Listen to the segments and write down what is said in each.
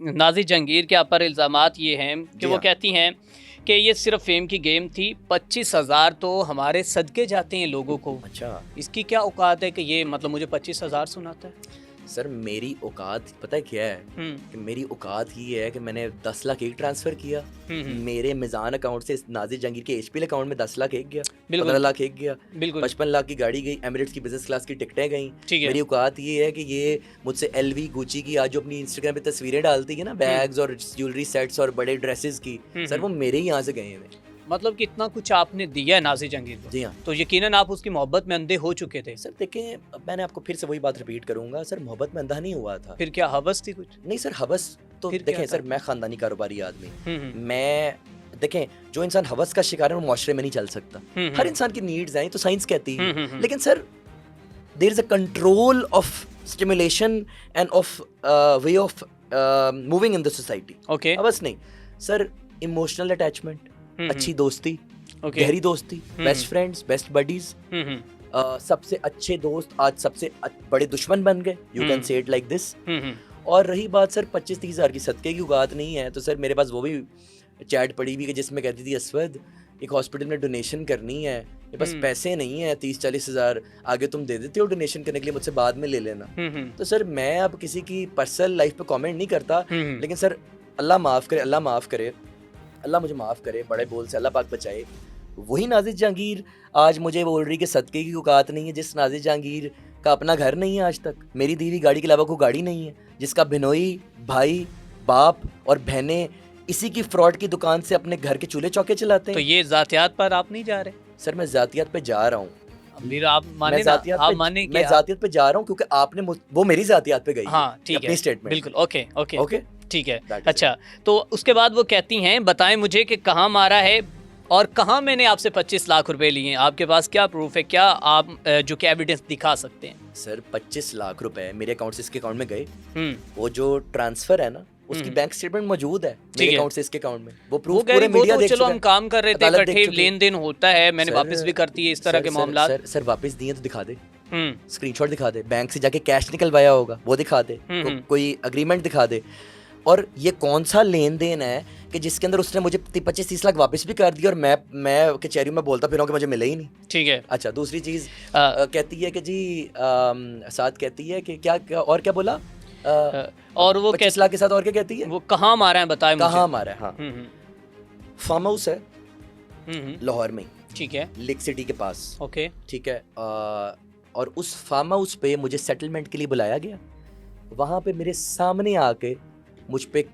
नाज़िर जहांगीर के ऊपर इल्ज़ामात ये हैं कि वो कहती हैं कि ये सिर्फ फेम की गेम थी, 25,000 तो हमारे सदके जाते हैं लोगों को। अच्छा, इसकी क्या औकात है कि ये मतलब मुझे 25,000 सुनाता है? सर मेरी औकात पता है क्या है कि मेरी औकात ये है कि मैंने 10 लाख एक ट्रांसफ़र किया, मेरे मिज़ान अकाउंट से नाज़िर जहांगीर के एचपीएल अकाउंट में 10 लाख एक गया, 15 लाख एक गया, 55 लाख की गाड़ी गई, एमिरेट्स की बिजनेस क्लास की टिकटें गई। मेरी औकात ये है कि ये मुझसे एलवी गुची की आज जो अपनी इंस्टाग्राम पे तस्वीरें डालती है ना, बैग्स और ज्वेलरी सेट्स और बड़े ड्रेसेस की, सर वो मेरे ही यहाँ से गए हैं। मतलब कि इतना कुछ आपने दिया है नाज़िर जहांगीर को। जी हाँ, तो यकीनन आप उसकी मोहब्बत में अंधे हो चुके थे। सर देखें, मैंने आपको फिर से वही बात रिपीट करूंगा, सर मोहब्बत में अंधा नहीं हुआ था। फिर क्या हवस थी कुछ? नहीं सर, हवस तो देखें सर, मैं खानदानी कारोबारी आदमी, मैं देखें जो इंसान हवस का शिकार है वो मुआशरे में नहीं चल सकता। हर इंसान की नीड्स हैं तो साइंस कहती है, लेकिन sir there is a control of stimulation and of way of moving in the society. Okay, हवस नहीं सर, इमोशनल अटैचमेंट, अच्छी दोस्ती, गहरी दोस्ती, बेस्ट फ्रेंड्स, बेस्ट बडीज, सबसे अच्छे दोस्त आज सबसे बड़े दुश्मन बन गए, you can say it like this. और रही बात सर 25-30 हज़ार की सदके की औकात नहीं है, तो सर मेरे पास वो भी चैट पड़ी हुई है जिसमें कहती थी असवद एक हॉस्पिटल में डोनेशन करनी है, मेरे पास पैसे नहीं है 30-40 हज़ार, आगे तुम दे देते हो डोनेशन करने के लिए, मुझसे बाद में ले लेना। तो सर मैं अब किसी की पर्सनल लाइफ पे कमेंट नहीं करता, लेकिन सर अल्लाह माफ़ करे, अल्लाह माफ़ करे, अल्लाह मुझे माफ़ करे, बड़े बोल से अल्लाह पाक बचाए। वही नाज़िर जहांगीर आज मुझे बोल रही कि सदके की औकात नहीं है, जिस नाज़िर जहांगीर का अपना घर नहीं है आज तक, मेरी दी हुई गाड़ी के अलावा कोई गाड़ी नहीं है, जिसका बिनोई भाई बाप और बहनें इसी की फ्रॉड की दुकान से अपने घर के चूल्हे चौके चलाते हैं। तो ये जातियात पर आप नहीं जा रहे? सर मैं जातियात पे जा रहा हूँ, आप माने ना, आप माने कि मैं जातियात पे जा रहा हूँ क्योंकि आपने वो मेरी जातियात पे गई। हाँ ठीक है, अपनी स्टेटमेंट बिल्कुल, ओके ओके ओके ठीक है। अच्छा, तो उसके बाद वो कहती हैं बताएं मुझे कि कहाँ मारा है और कहाँ मैंने आपसे 25 लाख रुपए लिए हैं, आपके पास क्या प्रूफ है, क्या आप जो कि एविडेंस दिखा सकते हैं? सर 25 लाख रुपए मेरे अकाउंट से इसके अकाउंट में गए, वो जो ट्रांसफर है ना उसकी बैंक स्टेटमेंट मौजूद है मेरे अकाउंट से इसके अकाउंट में, वो प्रूफ पूरे मीडिया देख चुका है। चलो हम काम कर रहे थे, इकट्ठे लेन देन होता है, मैंने वापस भी करती है इस तरह के मामला। सर वापस दिए तो दिखा दे, स्क्रीनशॉट दिखा दे, बैंक से जाके कैश निकलवाया होगा वो दिखा दे, कोई अग्रीमेंट दिखा दे। और ये कौन सा लेन देन है कि जिसके अंदर उसने मुझे 25-30 लाख वापस भी कर दिया और मैं कचहरी में बोलता फिर कि मुझे मिले ही नहीं। ठीक है। अच्छा, दूसरी चीज़ कहती है कि जी साथ कहती है कि क्या और क्या बोला, और वो 25 लाख के साथ और क्या कहती है, वो कहाँ मारा है बताएं मुझे। कहाँ मारा है? हाँ, फार्म हाउस है लाहौर में, ठीक है, लेक सिटी के पास। ओके, ठीक है। और उस फार्म हाउस पे मुझे सेटलमेंट के लिए बुलाया गया, वहाँ पे मेरे सामने आके मुझ पे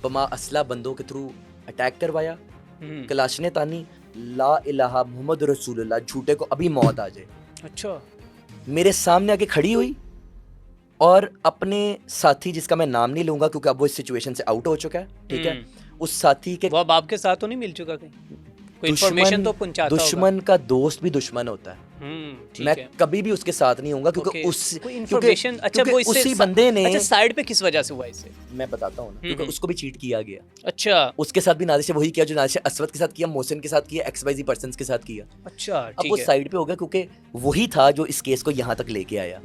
बमा असला बंदों के थ्रू अटैक करवाया, कलाशने तानी, ला इलाहा मोहम्मद रसूलुल्लाह, झूठे को अभी मौत आ जाए। अच्छा, मेरे सामने आके खड़ी हुई और अपने साथी, जिसका मैं नाम नहीं लूंगा क्योंकि अब वो इस सिचुएशन से आउट हो चुका है, ठीक है, उस साथी के, वो अब आपके साथ तो नहीं मिल चुका कहीं, कोई इंफॉर्मेशन तो पहुंचाता होगा। दुश्मन का दोस्त भी दुश्मन होता है, मैं कभी भी उसके साथ नहीं होऊंगा क्योंकि उसी बंदे ने। अच्छा, साइड पे किस वजह से हुआ इससे मैं बताता हूँ ना, क्योंकि उसको भी चीट किया गया। अच्छा, उसके साथ भी नाज़िर से वही किया जो नाज़िर असवद के साथ किया, मोहसिन के साथ किया, XYZ पर्सन्स के साथ किया। अच्छा, अब वो साइड पे हो गया क्योंकि वही था जो इस केस को यहाँ तक लेके आया,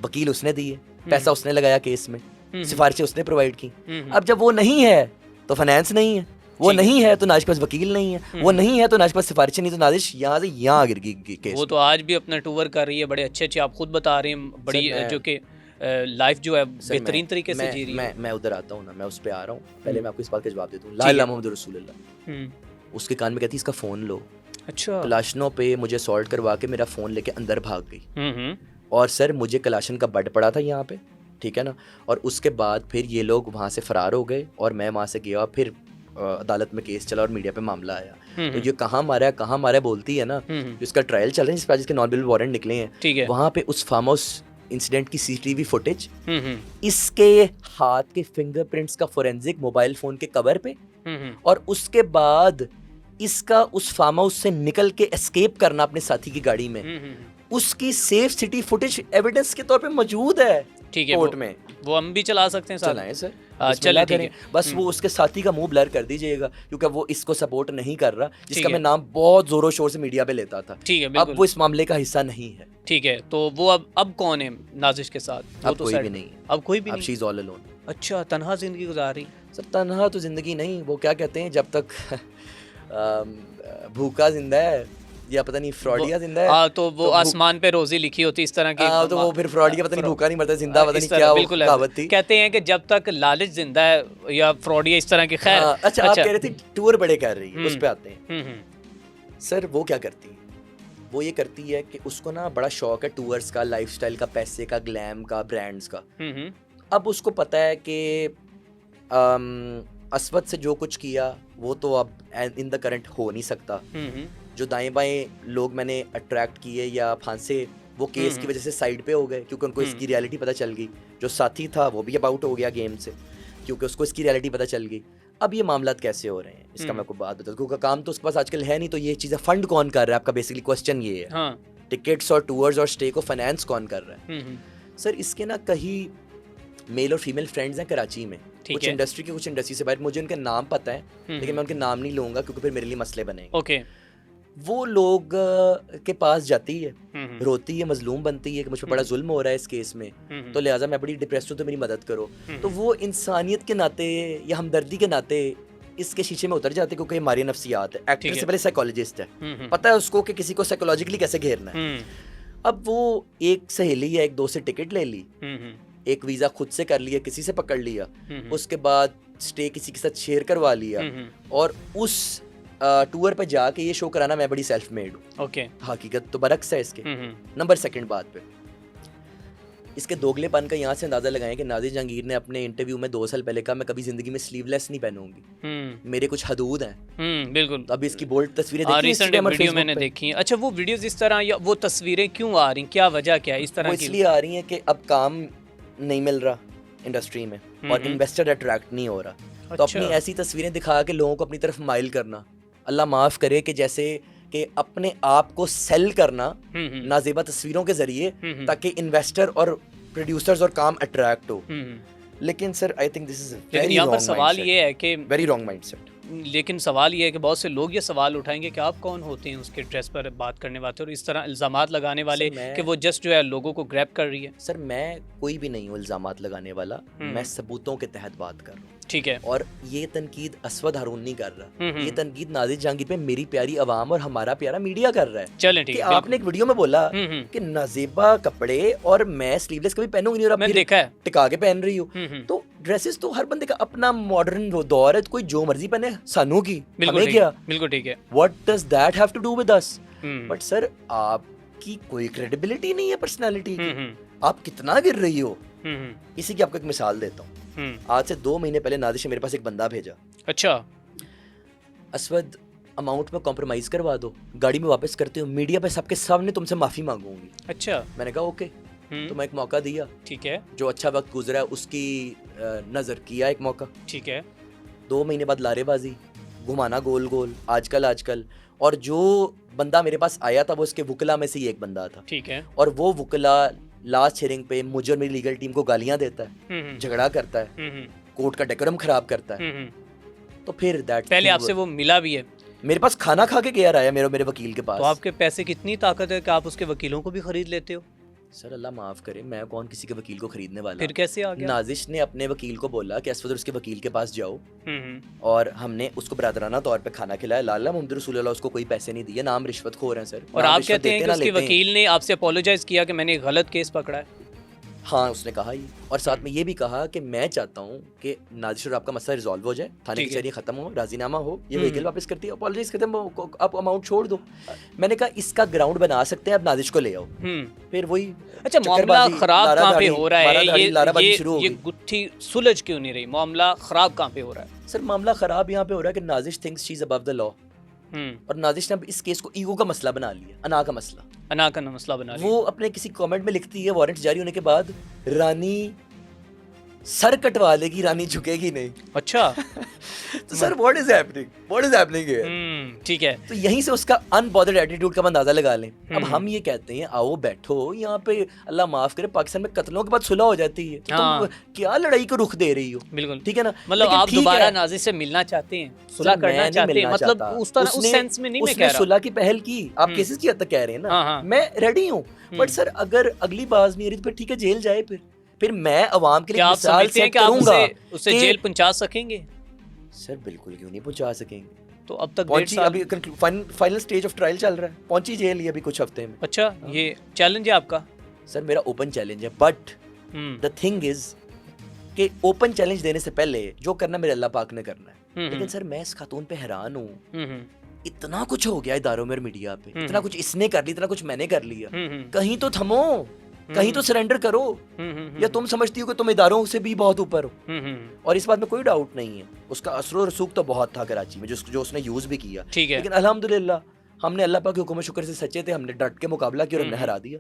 वकील उसने दिए, पैसा उसने लगाया केस में, सिफारिशें उसने प्रोवाइड की। अब जब वो नहीं है तो फाइनेंस नहीं है, वो नहीं है तो नाज़िर के पास वकील नहीं है, वो नहीं है तो नाज़िर के पास सिफारिशें नहीं, तो नाज़िर यहाँ से यहाँ गिर गई केस। वो तो आज भी अपना टूर कर रही है, बड़े अच्छे आप खुद बता रहे हैं, बड़ी जो कि लाइफ जो है बेहतरीन तरीके से जी रही है। मैं उधर आता हूँ ना, मैं उस पर आ रहा हूँ, पहले मैं आपको इस बात का जवाब देता हूँ। ला इलाहा मोहम्मद रसूलुल्लाह उसके कान में कहती इसका फ़ोन लो। अच्छा, कलाशनों पे मुझे सॉल्ट करवा के मेरा फ़ोन लेके अंदर भाग गई, और सर मुझे कलाशन का बड पड़ा था यहाँ पे, ठीक है ना, और उसके बाद फिर ये लोग वहाँ से फ़रार हो गए और मैं वहाँ से गया, फिर अदालत में केस चला और मीडिया पे मामला आया। तो ये कहाँ मारा है बोलती है ना, जिसका ट्रायल चल रहा है, जिस पर जिसके नॉन बेल वारंट निकले हैं, वहाँ पे उस फार्म हाउस इंसिडेंट की CCTV फुटेज, इसके हाथ के फिंगरप्रिंट्स का फोरेंसिक मोबाइल फोन के कवर पे, और उसके बाद इसका उस फार्म हाउस से निकल के एस्केप करना अपने साथी की गाड़ी में, उसकी सेफ सिटी फुटेज एविडेंस के तौर पे मौजूद है। ठीक है, कोर्ट में वो हम भी चला सकते हैं, चलाएं सर, चलिए ठीक है। बस वो उसके साथी का मुंह ब्लर कर दीजिएगा क्योंकि वो इसको सपोर्ट नहीं कर रहा, जिसका मैं नाम बहुत जोरों शोर से मीडिया पे लेता था। ठीक है, अब वो इस मामले का हिस्सा नहीं है। ठीक है, तो वो अब कौन है नाज़िर के साथ? अब कोई भी नहीं, अब कोई भी नहीं, शी इज ऑल अलोन। अच्छा, तन्हा जिंदगी गुजारी? सर तन्हा तो जिंदगी नहीं, वो क्या कहते हैं, जब तक भूखा जिंदा है या पता नहीं फ्रॉडिया जिंदा है। हाँ, तो वो आसमान पे रोजी लिखी होती इस तरह की। तो वो फिर फ्रॉडिया पता नहीं भूखा नहीं मरता जिंदा, पता नहीं क्या वो कहावत थी। कहते हैं कि जब तक लालच जिंदा है या फ्रॉडिया इस तरह की। खैर अच्छा, आप कह रहे थे टूर बड़े कर रही है, उस पे आते हैं। सर वो क्या करती है, वो ये करती है कि उसको ना बड़ा शौक है टूर्स का, लाइफस्टाइल का, पैसे का, ग्लैम का, ब्रांड्स का। अब उसको पता है कि असवद से जो कुछ किया वो तो अब इन द करंट हो नहीं सकता। जो दाएं बाएं लोग मैंने अट्रैक्ट किए या फांसे, वो केस की वजह से साइड पे हो गए क्योंकि उनको इसकी रियलिटी पता चल गई। जो साथी था वो भी अब आउट हो गया गेम से क्योंकि उसको इसकी रियलिटी पता चल गई। अब ये मामलात कैसे हो रहे हैं इसका मैं आपको बात बता दूं, क्योंकि काम तो उसके पास आजकल है नहीं, तो ये चीज़ें फंड कौन कर रहा है, आपका बेसिकली क्वेश्चन ये है। हाँ। टिकट्स और टूर्स और स्टे को फाइनेंस कौन कर रहा है? सर इसके ना कहीं मेल और फीमेल फ्रेंड्स हैं कराची में, कुछ इंडस्ट्री के, कुछ इंडस्ट्री से बाहर। मुझे उनके नाम पता है लेकिन मैं उनके नाम नहीं लूंगा क्योंकि फिर मेरे लिए मसले बनेंगे। ओके। वो लोग के पास जाती है, रोती है, मजलूम बनती है कि मुझ पर बड़ा जुल्म हो रहा है इस केस में, तो लिहाजा मैं बड़ी डिप्रेस्ड हूँ तो मेरी मदद करो। तो वो इंसानियत के नाते या हमदर्दी के नाते इसके शीशे में उतर जाते क्योंकि हमारी नफ्सियात है। एक्टर से पहले साइकोलॉजिस्ट है, पता है उसको कि किसी को साइकोलॉजिकली कैसे घेरना है। अब वो एक सहेली या एक दोस्त से टिकट ले ली, एक वीजा खुद से कर लिया, किसी से पकड़ लिया, उसके बाद स्टे किसी के साथ शेयर करवा लिया और उस टूर पे जाके ये शो कराना मैं बड़ी सेल्फ मेड हूँ। ओके। हकीकत तो बरक्स है इसके। नंबर सेकंड बात पे इसके दोगलेपन का यहाँ से अंदाजा लगाएं कि नाज़िर जहांगीर ने अपने इंटरव्यू में 2 साल पहले कहा मैं कभी जिंदगी में स्लीवलेस नहीं पहनूंगी, मेरे कुछ हदूद हैं। बिल्कुल। अभी इसकी बोल्ड तस्वीरें देखी, रिसेंट वीडियो मैंने देखी। अच्छा, वो वीडियोस इस तरह या वो तस्वीरें क्यों आ रही, क्या वजह क्या है इस तरह की? इसलिए आ रही है कि अब काम नहीं मिल रहा इंडस्ट्री में और इन्वेस्टर अट्रैक्ट नहीं हो रहा, तो अपनी ऐसी तस्वीरें दिखा के लोगों को अपनी तरफ माइल करना, अल्लाह माफ करे कि जैसे कि अपने आप को सेल करना नाजेबा तस्वीरों के जरिए ताकि इन्वेस्टर और प्रोड्यूसर्स और काम अट्रैक्ट हो। लेकिन sir I think this is very wrong. सवाल ये है कि वेरी रॉन्ग माइंडसेट। लेकिन सवाल ये है कि बहुत से लोग ये सवाल उठाएंगे कि आप कौन होते हैं उसके ड्रेस पर बात करने वाले और इस तरह इल्ज़ामात लगाने वाले कि वो जस्ट जो है लोगों को ग्रैब कर रही है। सर मैं कोई भी नहीं हूँ इल्ज़ामात लगाने वाला, मैं सबूतों के तहत बात कर रहा हूँ। ठीक है। और ये तनकीद असवद हारून नहीं कर रहा, ये तनकीद नाज़िर जहांगीर पे मेरी प्यारी अवाम और हमारा प्यारा मीडिया कर रहा है। चलें ठीक है। आपने एक वीडियो में बोला कि नाज़ेबा कपड़े और मैं स्लीवलेस कभी पहनूंगी नहीं और अब देखा है टिका के पहन रही हूँ। तो ड्रेसेस तो हर बंदे का अपना मॉडर्न दौर है, कोई जो मर्जी पहने, सानू की हमें क्या। बिल्कुल ठीक है। What does that have to do with us? But sir आपकी कोई क्रेडिबिलिटी नहीं है पर्सनालिटी की, आप कितना गिर रही हो। इसी की आपको एक मिसाल देता हूँ। आज से 2 महीने पहले नादिश ने मेरे पास एक बंदा भेजा। अच्छा। असवद अमाउंट में कॉम्प्रोमाइज करवा दो, गाड़ी में वापस करते हो, मीडिया पे सबके सामने तुमसे माफी मांगूंगी। अच्छा। मैंने कहा ओके। तो मैं एक मौका दिया। ठीक है। जो अच्छा वक्त गुजरा है उसकी नजर किया एक मौका। ठीक है। 2 महीने बाद लारेबाजी, घुमाना गोल गोल, आजकल और जो बंदा मेरे पास आया था वो उसके वुकला में से ही एक बंदा था। ठीक है। और वो वुकला लास्ट हियरिंग पे मुझे और मेरी लीगल टीम को गालियां देता है, झगड़ा करता है, कोर्ट का डेकोरम खराब करता है। तो फिर दैट पहले आपसे वो मिला भी है, मेरे पास खाना खा के गया रहा है मेरे वकील के पास। तो आपके पैसे की इतनी ताकत है कि आप उसके वकीलों को भी खरीद लेते हो? सर अल्लाह माफ करे, मैं कौन किसी के वकील को खरीदने वाला। फिर कैसे आ गया? नाजिश ने अपने वकील को बोला कि असवद उसके वकील के पास जाओ, और हमने उसको बरादराना तौर पे खाना खिलाया। लाला मोहम्मद रसूलुल्लाह उसको कोई पैसे नहीं दिए, नाम रिश्वतखोर हैं सर। और आप कहते हैं कि उसके वकील ने आपसे अपोलोजाइज किया कि मैंने गलत केस पकड़ा है? हाँ उसने कहा ही, और साथ में ये भी कहा कि मैं चाहता हूँ कि नाजिश और आपका मसला रिजॉल्व हो जाए, थाने की चर्या खत्म हो, राजीनामा हो, ये व्हीकल वापस करती है, अपोलोजाइज करते हैं, आप अमाउंट छोड़ दो। मैंने कहा इसका ग्राउंड बना सकते हैं, अब नाजिश को ले आओ। फिर वही अच्छा मामला खराब कहाँ पे हो रहा है? ये गुत्थी सुलझ क्यों नहीं रही? मामला खराब कहाँ पे हो रहा है? सर मामला खराब यहाँ पे हो रहा है कि Nazish thinks she is above the law, और नाजिश ने अब इस केस को ईगो का मसला बना लिया, अना का मसला बना लिया। वो अपने किसी कमेंट में लिखती है वारंट जारी होने के बाद, रानी सर कटवा लेगी, रानी झुकेगी नहीं। अच्छा। तो sir what is happening here? ठीक है। तो यहीं से उसका अनबॉदर्ड एटीट्यूड का अंदाजा लगा लें। अब हम ये कहते हैं आओ बैठो यहाँ पे, अल्लाह माफ करे पाकिस्तान में कत्लों के बाद सुलह हो जाती है, तो तुम क्या लड़ाई को रुख दे रही हो? बिल्कुल ठीक है ना, मतलब आप दोबारा नाज़िर से मिलना चाहते हैं, सुलह करना चाहते हैं, मतलब उस तरह उस सेंस में नहीं मैं कह रहा। सुलह की पहल की, आप केसेस की हद तक कह रहे हैं ना, मैं रेडी हूँ, बट सर अगर अगली बाज नहीं आ रही तो फिर ठीक है जेल जाए, फिर फिर मैं अवाम के लिए क्या आप मिसाल समझते हैं सेट कि आप करूंगा उसे जेल पहुंचा सकेंगे? सर बिल्कुल क्यों नहीं पहुंचा सकेंगे। तो अब तक पहुंची, अभी फाइनल स्टेज ऑफ ट्रायल चल रहा है, पहुंची जेल अभी कुछ हफ्ते में। अच्छा, ये चैलेंज है आपका? सर मेरा ओपन चैलेंज है, बट द थिंग इज कि ओपन चैलेंज देने से पहले जो करना मेरे अल्लाह पाक ने करना है। लेकिन सर मैं इस खातून पे हैरान हूँ, इतना कुछ हो गया इदारों में और मीडिया पे, इतना कुछ इसने कर लिया, इतना कुछ मैंने कर लिया, कहीं तो थमो, कहीं तो सरेंडर करो। या तुम समझती हो कि तुम इदारों से भी बहुत ऊपर हो? और इस बात में कोई डाउट नहीं है, उसका असर रसूख तो बहुत था कराची में, जो उसने यूज भी किया। लेकिन अल्हम्दुलिल्लाह हमने अल्लाह पाक के हुक्म शुक्र से सच्चे थे, हमने डट के मुकाबला किया और हमने हरा दिया।